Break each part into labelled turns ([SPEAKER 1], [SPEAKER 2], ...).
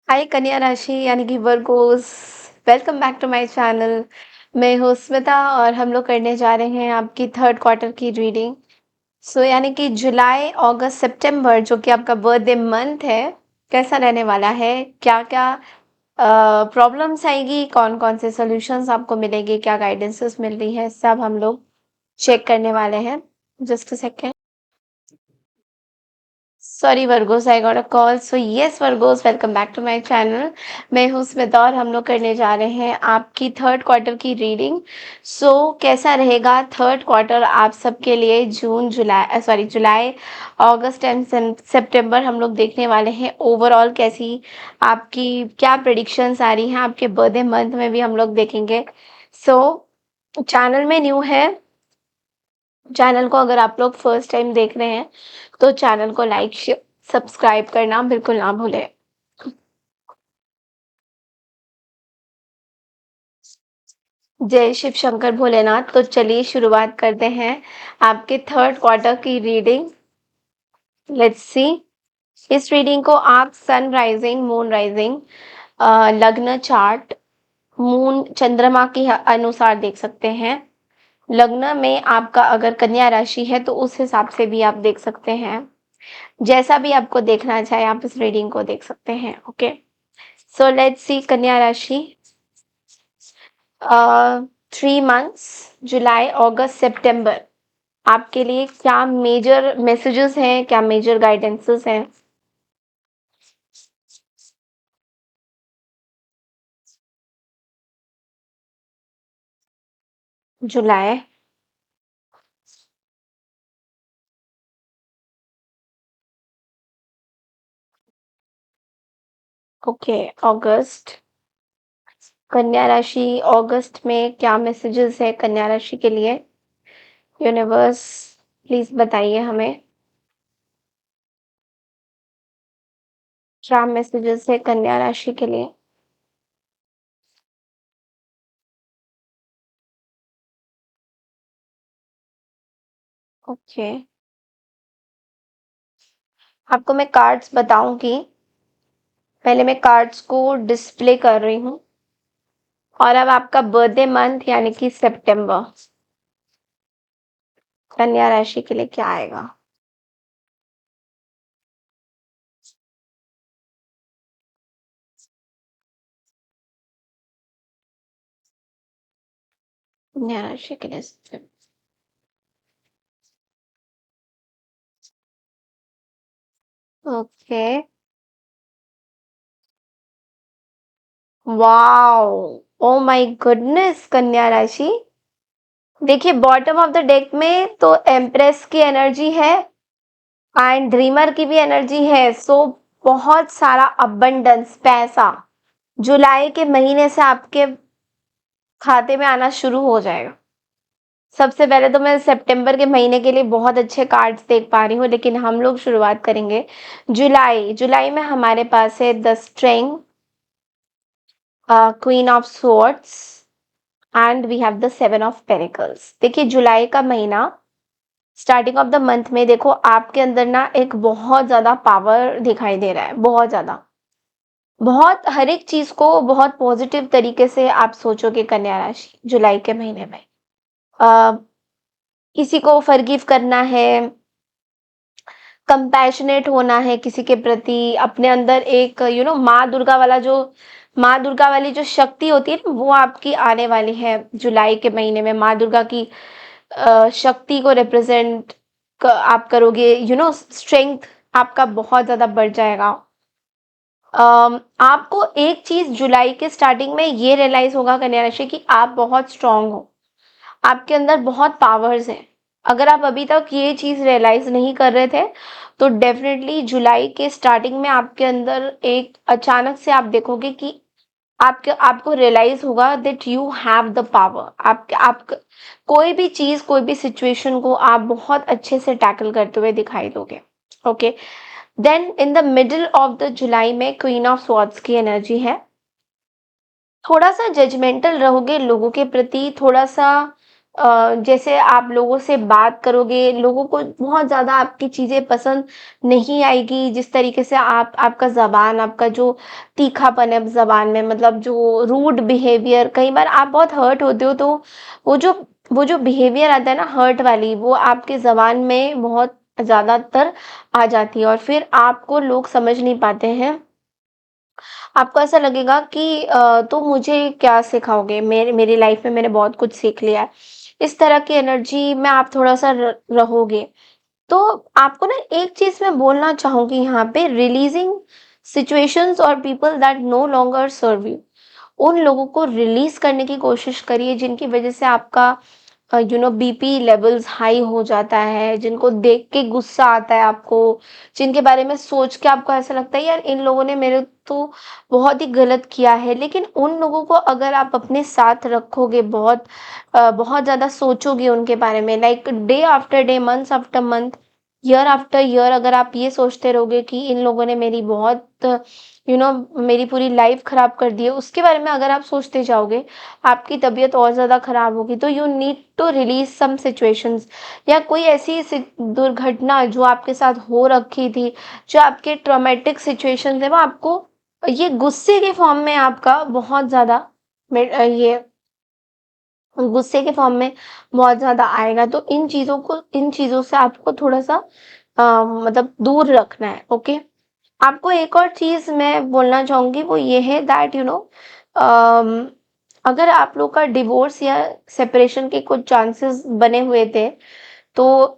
[SPEAKER 1] हाय कन्या राशि यानी कि virgos. Welcome back to my channel. मैं हूँ स्मिता और हम लोग करने जा रहे हैं आपकी थर्ड क्वार्टर की रीडिंग। यानी कि जुलाई अगस्त सितंबर जो कि आपका बर्थडे मंथ है, कैसा रहने वाला है, क्या क्या प्रॉब्लम्स आएगी, कौन कौन से सॉल्यूशंस आपको मिलेंगे, क्या गाइडेंसेस मिल रही है, सब हम लोग चेक करने वाले हैं। Just a second. Sorry virgos, I got a call. So yes virgos, welcome back to my channel. मैं हूँ स्मिता और हम लोग करने जा रहे हैं आपकी थर्ड क्वार्टर की रीडिंग। कैसा रहेगा थर्ड क्वार्टर आप सबके लिए? जुलाई अगस्त एंड सितंबर हम लोग देखने वाले हैं। ओवरऑल कैसी आपकी क्या प्रिडिक्शंस आ रही हैं, आपके बर्थडे मंथ में भी हम लोग देखेंगे। सो चैनल में न्यू है, चैनल को अगर आप लोग फर्स्ट टाइम देख रहे हैं तो चैनल को लाइक शेयर सब्सक्राइब करना बिल्कुल ना भूलें। जय शिव शंकर भोलेनाथ। तो चलिए शुरुआत करते हैं आपके थर्ड क्वार्टर की रीडिंग। Let's see. इस रीडिंग को आप सन राइजिंग, मून राइजिंग, लग्न चार्ट, मून चंद्रमा के अनुसार देख सकते हैं। लग्न में आपका अगर कन्या राशि है तो उस हिसाब से भी आप देख सकते हैं। जैसा भी आपको देखना चाहे आप इस रीडिंग को देख सकते हैं। Okay, so let's see. कन्या राशि, 3 मंथ्स, जुलाई अगस्त सितंबर, आपके लिए क्या मेजर मैसेजेस हैं, क्या मेजर गाइडेंसेस हैं? जुलाई, ओके, अगस्त, कन्या राशि। अगस्त में क्या मैसेजेस है कन्या राशि के लिए? यूनिवर्स प्लीज बताइए हमें क्या मैसेजेस है कन्या राशि के लिए। ओके, आपको मैं कार्ड्स बताऊंगी। पहले मैं कार्ड्स को डिस्प्ले कर रही हूँ। और अब आपका बर्थडे मंथ यानी कि सितंबर, कन्या राशि के लिए क्या आएगा? कन्या राशि के लिए okay, wow, oh my goodness कन्या राशि। देखिए बॉटम ऑफ द डेक में तो एम्प्रेस की एनर्जी है एंड ड्रीमर की भी एनर्जी है। बहुत सारा अबंडेंस पैसा जुलाई के महीने से आपके खाते में आना शुरू हो जाएगा। सबसे पहले तो मैं सितंबर के महीने के लिए बहुत अच्छे कार्ड्स देख पा रही हूँ, लेकिन हम लोग शुरुआत करेंगे जुलाई। जुलाई में हमारे पास है the strength, queen of swords and we have the 7 of pentacles. देखिए जुलाई का महीना, स्टार्टिंग ऑफ द मंथ में देखो आपके अंदर ना एक बहुत ज्यादा पावर दिखाई दे रहा है। बहुत ज्यादा, बहुत हर एक चीज को बहुत पॉजिटिव तरीके से आप सोचोगे कन्या राशि जुलाई के महीने में। आ, किसी को फॉरगिव करना है, कंपैशनेट होना है किसी के प्रति, अपने अंदर एक माँ दुर्गा वाला जो माँ दुर्गा वाली जो शक्ति होती है ना, वो आपकी आने वाली है जुलाई के महीने में। माँ दुर्गा की शक्ति को रिप्रेजेंट आप करोगे। स्ट्रेंथ आपका बहुत ज्यादा बढ़ जाएगा। आपको एक चीज जुलाई के स्टार्टिंग में ये रियलाइज होगा कन्या राशि कि आप बहुत स्ट्रांग हो, आपके अंदर बहुत पावर्स हैं। अगर आप अभी तक ये चीज रियलाइज नहीं कर रहे थे तो डेफिनेटली जुलाई के स्टार्टिंग में आपके अंदर एक अचानक से आप देखोगे कि आपके आपको रियलाइज होगा that you have the power. आप कोई भी चीज, कोई भी सिचुएशन को आप बहुत अच्छे से टैकल करते हुए दिखाई दोगे। Okay, then in the middle of the July में क्वीन ऑफ स्वॉर्ड्स की एनर्जी है। थोड़ा सा जजमेंटल रहोगे लोगों के प्रति, थोड़ा सा जैसे आप लोगों से बात करोगे, लोगों को बहुत ज़्यादा आपकी चीज़ें पसंद नहीं आएगी, जिस तरीके से आपका ज़बान, आपका जो तीखापन है ज़बान में, मतलब जो रूड बिहेवियर, कई बार आप बहुत हर्ट होते हो, तो वो जो वो जो बिहेवियर आता है ना हर्ट वाली, वो आपके ज़बान में बहुत ज़्यादातर आ जाती है और फिर आपको लोग समझ नहीं पाते हैं। आपको ऐसा लगेगा कि तुम मुझे क्या सिखाओगे? मेरी लाइफ में मैंने बहुत कुछ सीख लिया है। इस तरह की एनर्जी में आप थोड़ा-सा रहोगे। तो आपको ना एक चीज़ मैं बोलना चाहूँगी यहाँ पे, रिलीज़िंग सिचुएशंस और people that no longer serve you. उन लोगों को रिलीज़ करने की कोशिश करिए जिनकी वज़ह से आपका बीपी लेवल्स हाई हो जाता है, जिनको देख के गुस्सा आता है आपको, जिनके बारे में सोच के आपको ऐसा लगता है यार इन लोगों ने मेरे तो बहुत ही गलत किया है। लेकिन उन लोगों को अगर आप अपने साथ रखोगे, बहुत ज़्यादा सोचोगे उनके बारे में, like day after day, months after month, year after year, अगर आप ये सोचते रहोगे कि इन लोगों ने मेरी बहुत मेरी पूरी लाइफ खराब कर दी है, उसके बारे में अगर आप सोचते जाओगे, आपकी तबीयत और ज़्यादा खराब होगी। तो you need to release some situations, या कोई ऐसी दुर्घटना जो आपके साथ हो रखी थी, जो आपके ट्रॉमेटिक सिचुएशंस है, वो आपको ये गुस्से के फॉर्म में आपका बहुत ज़्यादा ये गुस्से के फॉर्म में बहुत ज़्यादा आएगा। तो इन चीज़ों से आपको थोड़ा-सा मतलब दूर रखना है, ओके? आपको एक और चीज़ मैं बोलना चाहूँगी, वो ये है दैट अम, अगर आप लोग का डिवोर्स या सेपरेशन के कुछ चांसेस बने हुए थे, तो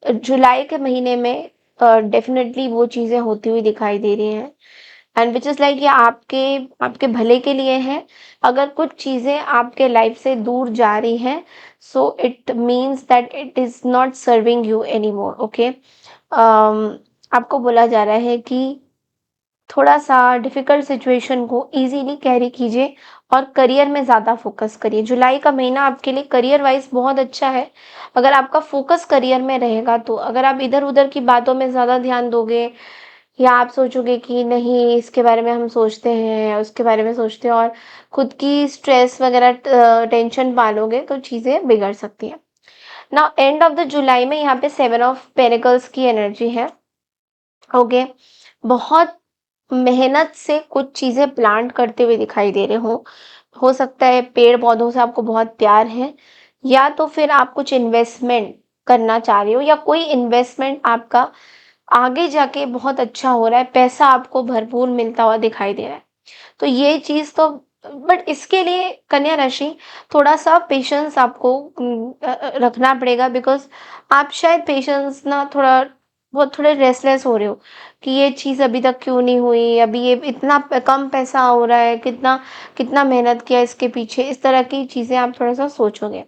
[SPEAKER 1] जुलाई के महीने में डेफ़िनेटली वो चीज़ें होती हुई दिखाई दे रही हैं। एंड व्हिच इज़ लाइक ये आपके आपके भले के लिए है। अगर कुछ चीज़ें आपके लाइफ से दूर जा रही हैं, so it means that it is not serving you anymore, okay? आपको बोला जा रहा है कि थोड़ा-सा डिफ़िकल्ट सिचुएशन को ईज़िली कैरी कीजिए और करियर में ज़्यादा फ़ोकस करिए। जुलाई का महीना आपके लिए करियर वाइज़ बहुत अच्छा है, अगर आपका फ़ोकस करियर में रहेगा तो। अगर आप इधर-उधर की बातों में ज़्यादा ध्यान दोगे, या आप सोचोगे कि नहीं इसके बारे में हम सोचते हैं, उसके बारे में सोचते हैं, और खुद की स्ट्रेस वग़ैरह टेंशन पालोगे, तो चीज़ें बिगड़ सकती हैं। Now end of the July में यहाँ पे 7 ऑफ पेनिकल्स की एनर्जी है, ओके? बहुत मेहनत से कुछ चीज़ें प्लांट करते हुए दिखाई दे रहे हों। हो सकता है पेड़-पौधों से आपको बहुत प्यार है, या तो फिर आप कुछ इन्वेस्टमेंट करना चाह रहे हो, या कोई इन्वेस्टमेंट आपका आगे जाके बहुत अच्छा हो रहा है, पैसा आपको भरपूर मिलता हुआ दिखाई दे रहा है। तो ये चीज़ तो, बट इसके लिए कन्या राशि थोड़ा-सा पेशेंस आपको रखना पड़ेगा, बिकॉज़ आप शायद पेशेंस ना थोड़ा बहुत थोड़े रेस्टलेस हो रहे हो कि ये चीज़ अभी तक क्यों नहीं हुई, अभी ये इतना कम पैसा हो रहा है, कितना कितना मेहनत किया इसके पीछे, इस तरह की चीज़ें आप थोड़ा-सा सोचोगे।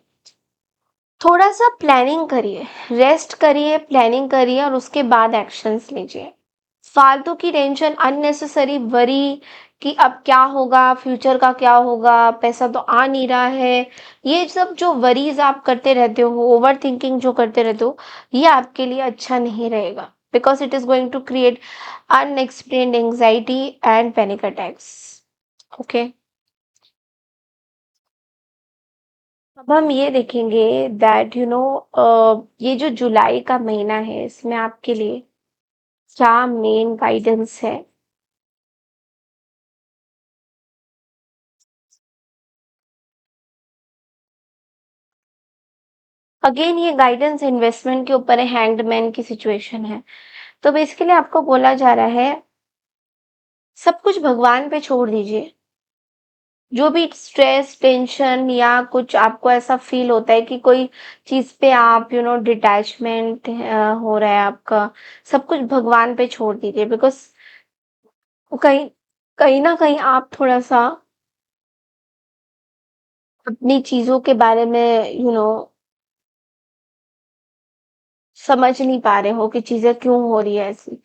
[SPEAKER 1] थोड़ा-सा प्लानिंग करिए, रेस्ट करिए, प्लानिंग करिए और उसके बाद एक्शंस लीजिए। फालतू की टेंशन, अननेसेसरी वरी कि अब क्या होगा, फ्यूचर का क्या होगा, पैसा तो आ नहीं रहा है। ये सब जो वरीज़ आप करते रहते हो, ओवरथिंकिंग जो करते रहते हो, ये आपके लिए अच्छा नहीं रहेगा, because it is going to create unexplained anxiety and panic attacks. Okay? अब हम ये देखेंगे दैट ये जो जुलाई का महीना है, इसमें आपके लिए क्या मेन गाइडेंस है। अगेन ये गाइडेंस इन्वेस्टमेंट के ऊपर है, हैंग्ड मैन की सिचुएशन है। तो बेसिकली आपको बोला जा रहा है, सब कुछ भगवान पे छोड़ दीजिए। जो भी स्ट्रेस, टेंशन या कुछ आपको ऐसा फ़ील होता है कि कोई चीज़ पे आप डिटैचमेंट हो रहा है आपका, सब कुछ भगवान पे छोड़ दीजिए, बिकॉज़ कहीं कहीं न कहीं आप थोड़ा-सा अपनी चीज़ों के बारे में समझ नहीं पा रहे हो कि चीज़ें क्यों हो रही है ऐसी।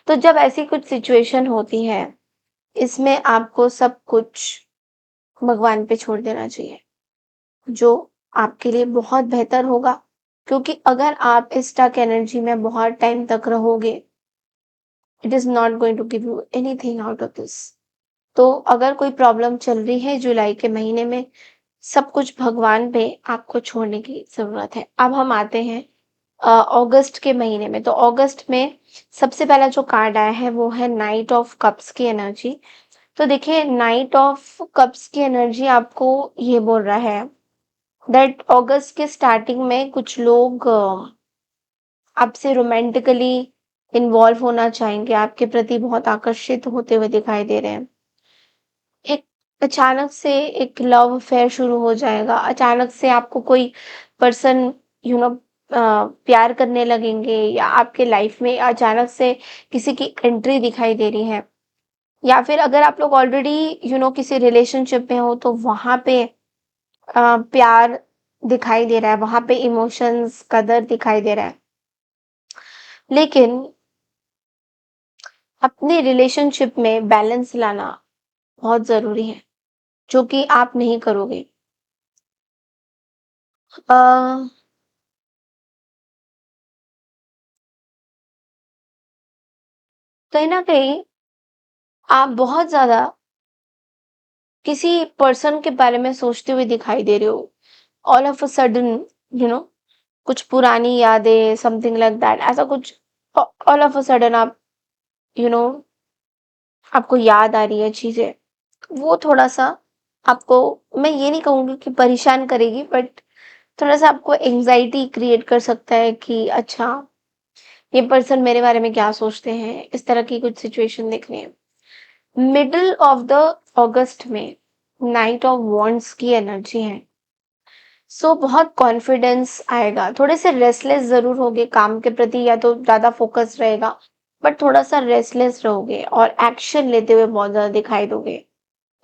[SPEAKER 1] तो जब ऐसी कुछ सिचुएशन होती है, इसमें आपको सब कुछ भगवान पे छोड़ देना चाहिए, जो आपके लिए बहुत बेहतर होगा। क्योंकि अगर आप इस स्टक एनर्जी में बहुत टाइम तक रहोगे, it is not going to give you anything out of this. तो अगर कोई प्रॉब्लम चल रही है जुलाई के महीने में, सब कुछ भगवान पे आपको छोड़ने की ज़रूरत है। अब हम आते हैं अगस्त के महीने में। तो अगस्त में सबसे पहला जो कार्ड आया है वो है नाइट ऑफ कप्स की एनर्जी। तो देखिए नाइट ऑफ कप्स की एनर्जी आपको ये बोल रहा है दैट अगस्त के स्टार्टिंग में कुछ लोग आपसे रोमांटिकली इन्वॉल्व होना चाहेंगे, आपके प्रति बहुत आकर्षित होते हुए दिखाई दे रहे हैं। एक अचानक से एक लव अफेयर शुरू हो जाएगा, अचानक से आपको कोई पर्सन यू नो प्यार करने लगेंगे, या आपके लाइफ में अचानक से किसी की एंट्री दिखाई दे रही है, या फिर अगर आप लोग ऑलरेडी किसी रिलेशनशिप में हो तो वहां पे प्यार दिखाई दे रहा है, वहां पे इमोशंस कदर दिखाई दे रहा है। लेकिन अपने रिलेशनशिप में बैलेंस लाना बहुत जरूरी है, जो कि आप नहीं करोगे। अ, कहीं ना कहीं आप बहुत ज्यादा किसी पर्सन के बारे में सोचते हुए दिखाई दे रहे हो, all of a sudden you know कुछ पुरानी यादें, समथिंग लाइक दैट, ऐसा कुछ ऑल ऑफ अ सडन आप यू नो आपको याद आ रही है चीजें। वो थोड़ा सा आपको, मैं ये नहीं कहूंगी कि परेशान करेगी, बट थोड़ा सा आपको एंजाइटी क्रिएट कर सकता है कि अच्छा, ये पर्सन मेरे बारे में क्या सोचते हैं, इस तरह की कुछ सिचुएशन दिख रही है। मिडल ऑफ द अगस्त में नाइट ऑफ वॉन्ड्स की एनर्जी है। सो बहुत कॉन्फिडेंस आएगा, थोड़े से रेस्टलेस जरूर होगे काम के प्रति, या तो ज्यादा फोकस रहेगा, बट थोड़ा सा रेस्टलेस रहोगे और एक्शन लेते हुए बहुत ज्यादा दिखाई दोगे।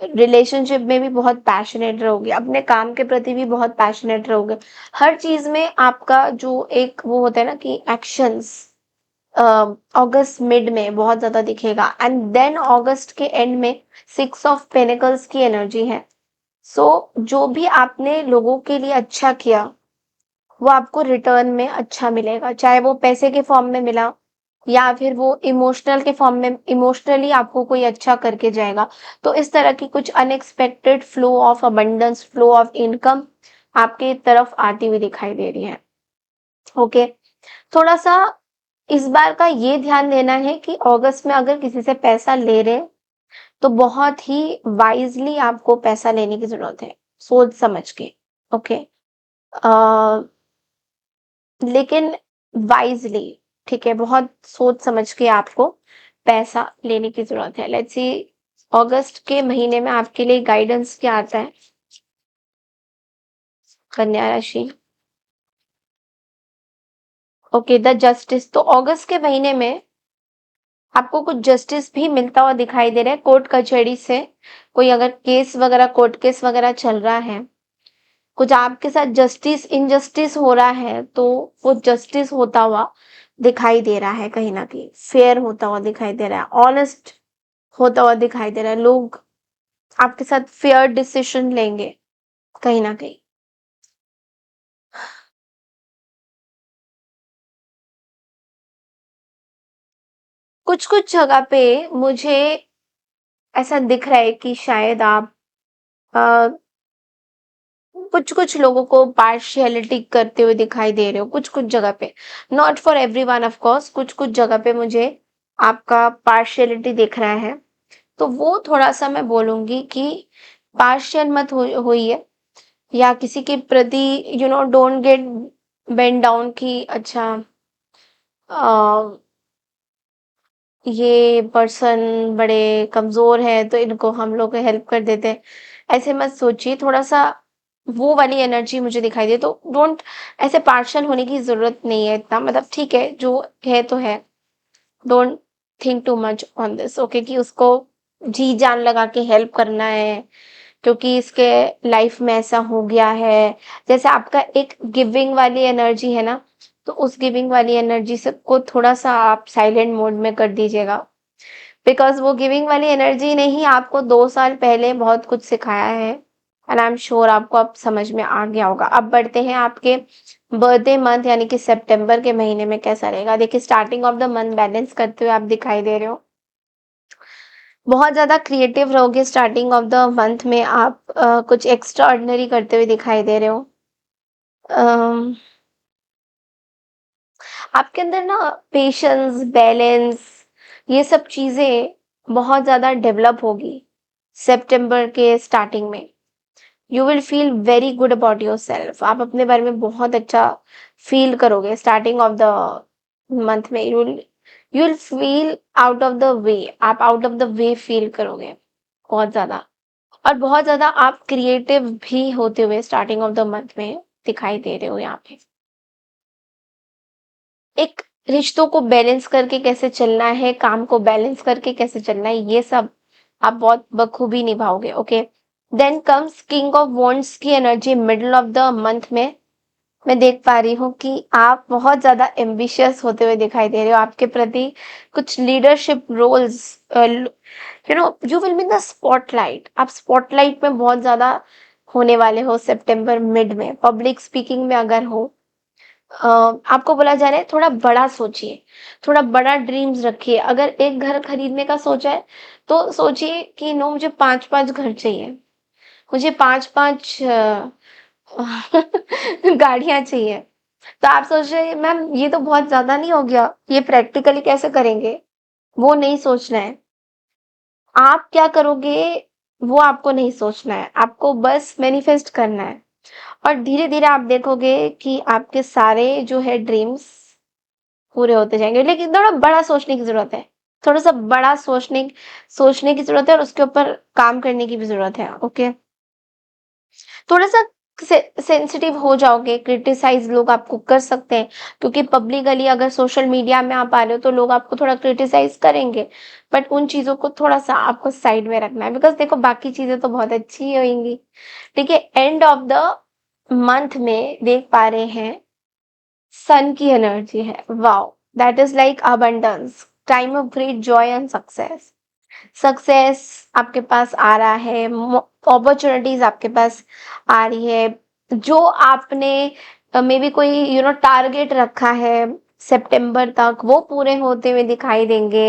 [SPEAKER 1] रिलेशनशिप में भी बहुत पैशनेट रहोगे, अपने काम के प्रति भी बहुत पैशनेट रहोगे। हर चीज में आपका जो एक वो होता है ना कि एक्शंस अगस्त मिड में बहुत ज्यादा दिखेगा, एंड देन अगस्त के एंड में 6 ऑफ पेनिकल्स की एनर्जी है। सो जो भी आपने लोगों के लिए अच्छा किया वो आपको रिटर्न में अच्छा मिलेगा, चाहे वो पैसे के फॉर्म में मिला या फिर वो इमोशनल के फॉर्म में, इमोशनली आपको कोई अच्छा करके जाएगा। तो इस तरह की कुछ unexpected flow of abundance, flow of income आपके तरफ आती हुई दिखाई दे रही है। ओके, थोड़ा सा इस बार का ये ध्यान देना है कि अगस्त में अगर किसी से पैसा ले रहे हैं तो बहुत ही वाइजली आपको पैसा लेने की जरूरत है, सोच समझ के। ओके, लेकिन वाइजली, ठीक है, बहुत सोच समझ के आपको पैसा लेने की जरूरत है। लेट्स सी अगस्त के महीने में आपके लिए गाइडेंस क्या आता है। कन्या राशि, ओके, द जस्टिस। तो अगस्त के महीने में आपको कुछ जस्टिस भी मिलता हुआ दिखाई दे रहा है, कोर्ट कचहरी से कोई अगर केस वगैरह, कोर्ट केस वगैरह चल रहा है, कुछ आपके साथ जस्टिस इनजस्टिस हो रहा है, तो वो जस्टिस होता हुआ दिखाई दे रहा है, कहीं ना कहीं फेयर होता हुआ दिखाई दे रहा है, ऑनेस्ट होता हुआ दिखाई दे रहा है। लोग आपके साथ फेयर डिसीजन लेंगे कहीं ना कहीं। कुछ कुछ जगह पे मुझे ऐसा दिख रहा है कि शायद आप कुछ कुछ लोगों को पार्शियलिटी करते हुए दिखाई दे रहे हो, कुछ कुछ जगह पे, not for everyone of course, कुछ कुछ जगह पे मुझे आपका पार्शियलिटी दिख रहा है। तो वो थोड़ा सा मैं बोलूंगी कि पार्शियल मत होइए, या किसी के प्रति डोंट गेट बेंड डाउन की अच्छा ये पर्सन बड़े कमजोर है तो इनको हम लोग हेल्प कर देते हैं, ऐसे मत सोचिए। थोड़ा सा वो वाली एनर्जी मुझे दिखाई दे, तो डोंट, ऐसे पार्शल होने की जरूरत नहीं है इतना, मतलब ठीक है जो है तो है। Don't think too much on this, okay, कि उसको जी जान लगा के हेल्प करना है क्योंकि इसके लाइफ में ऐसा हो गया है। जैसे आपका एक गिविंग वाली एनर्जी है ना, तो उस गिविंग वाली एनर्जी से को थोड़ा सा आप साइलेंट मोड में कर दीजिएगा, बिकॉज वो गिविंग वाली एनर्जी ने ही आपको 2 साल पहले बहुत कुछ सिखाया है, एंड आई एम श्योर आपको अब समझ में आ गया होगा। अब बढ़ते हैं आपके बर्थडे मंथ यानी कि सितंबर के महीने में कैसा रहेगा। देखिए starting of the month balance करते हुए आप दिखाई दे रहे हो। बहुत ज़्यादा क्रिएटिव रहोगे स्टार्टिंग ऑफ द मंथ में आप कुछ एक्स्ट्रा ऑर्डिनरी करते हुए दिखाई दे रहे हो। अम, आपके अंदर ना पेशेंस, बैलेंस ये सब चीज़ें बहुत ज़्यादा डेवलप होगी सितंबर के स्टार्टिंग में। You will feel very good about yourself. आप अपने बारे में बहुत अच्छा फील करोगे स्टार्टिंग ऑफ द मंथ में। You will feel out of the way. आप out of the way feel करोगे बहुत ज़्यादा। और बहुत ज़्यादा आप क्रिएटिव भी होते हुए स्टार्टिंग ऑफ द मंथ में दिखाई दे रहे हो यहाँ पे। एक रिश्तों को बैलेंस करके कैसे चलना है, काम को बैलेंस करके कैसे चलना है, ये सब आप बहुत बखूबी निभाओगे। Okay, then comes king of wands की energy middle of the month में। मैं देख पा रही हूँ कि आप बहुत ज्यादा एम्बिशियस होते हुए दिखाई दे रहे हो। आपके प्रति कुछ leadership roles, you will be the spotlight. आप स्पॉटलाइट में बहुत ज्यादा होने वाले हो सितंबर मिड में। पब्लिक स्पीकिंग में अगर हो, आपको बोला जा रहा है थोड़ा बड़ा सोचिए, थोड़ा बड़ा ड्रीम्स रखिए। अगर एक घर खरीदने का सोचा है तो सोचिए कि नो, मुझे 5-5 घर चाहिए, मुझे 5-5 गाड़ियां चाहिए। तो आप सोच रहे हैं मैम ये तो बहुत ज्यादा नहीं हो गया, ये प्रैक्टिकली कैसे करेंगे? वो नहीं सोचना है। आप क्या करोगे वो आपको नहीं सोचना है, आपको बस मैनिफेस्ट करना है। और धीरे धीरे आप देखोगे कि आपके सारे जो है ड्रीम्स पूरे होते जाएंगे। लेकिन थोड़ा बड़ा सोचने की जरूरत है, थोड़ा सा बड़ा सोचने की जरूरत है, और उसके ऊपर काम करने की भी जरूरत है। ओके, थोड़ा सा सेंसिटिव हो जाओगे, क्रिटिसाइज लोग आपको कर सकते हैं, क्योंकि पब्लिकली अगर सोशल मीडिया में आप आ रहे हो तो लोग आपको थोड़ा क्रिटिसाइज करेंगे। बट उन चीजों को थोड़ा सा आपको साइड में रखना है, बिकॉज देखो बाकी चीजें तो बहुत अच्छी ही होंगी। ठीक है, एंड ऑफ द मंथ में देख पा रहे हैं सन की एनर्जी है। Wow, that is like abundance, time of great Joy and success. Success आपके पास आ रहा है, अपॉर्चुनिटीज आपके पास आ रही है। जो आपने मे बी कोई टारगेट रखा है सितंबर तक, वो पूरे होते हुए दिखाई देंगे।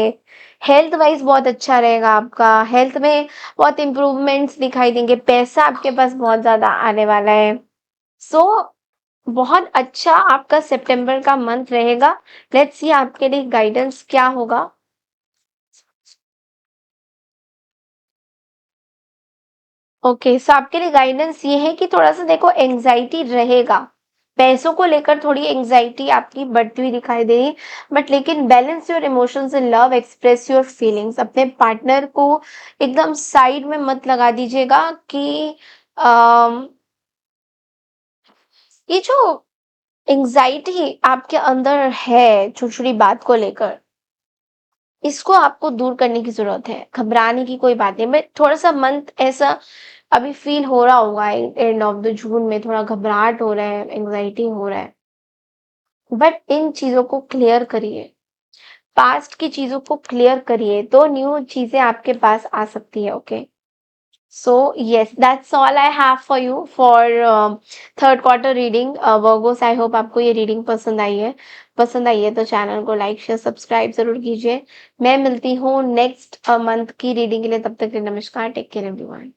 [SPEAKER 1] हेल्थ वाइज बहुत अच्छा रहेगा, आपका हेल्थ में बहुत इंप्रूवमेंट्स दिखाई देंगे। पैसा आपके पास बहुत ज्यादा आने वाला है। सो बहुत अच्छा आपका सितंबर का मंथ रहेगा। लेट्स सी आपके लिए गाइडेंस क्या होगा। ओके, सो आपके लिए गाइडेंस ये है कि थोड़ा सा देखो एंजाइटी रहेगा, पैसों को लेकर थोड़ी एंजाइटी आपकी बढ़ती हुई दिखाई दे रही। बट लेकिन balance your emotions in love, express your feelings. अपने पार्टनर को एकदम साइड में मत लगा दीजिएगा कि अम, ये जो एंजाइटी आपके अंदर है छोटी छोटी बात को लेकर, इसको आपको दूर करने की जरूरत है। घबराने की कोई बात नहीं। बट थोड़ा सा मंथ ऐसा अभी फील हो रहा होगा, एंड ऑफ द जून में थोड़ा घबराहट हो रहा है, एंजाइटी हो रहा है। बट इन चीजों को क्लियर करिए, पास्ट की चीजों को क्लियर करिए तो न्यू चीजें आपके पास आ सकती है। Okay, so yes, that's all I have for you for third quarter reading Virgo's. I hope आपको ये रीडिंग पसंद आई है। पसंद आई है तो चैनल को लाइक शेयर सब्सक्राइब जरूर कीजिए। मैं मिलती हूँ नेक्स्ट मंथ की रीडिंग के लिए। तब तक के लिए नमस्कार, टेक केयर एवरीवन।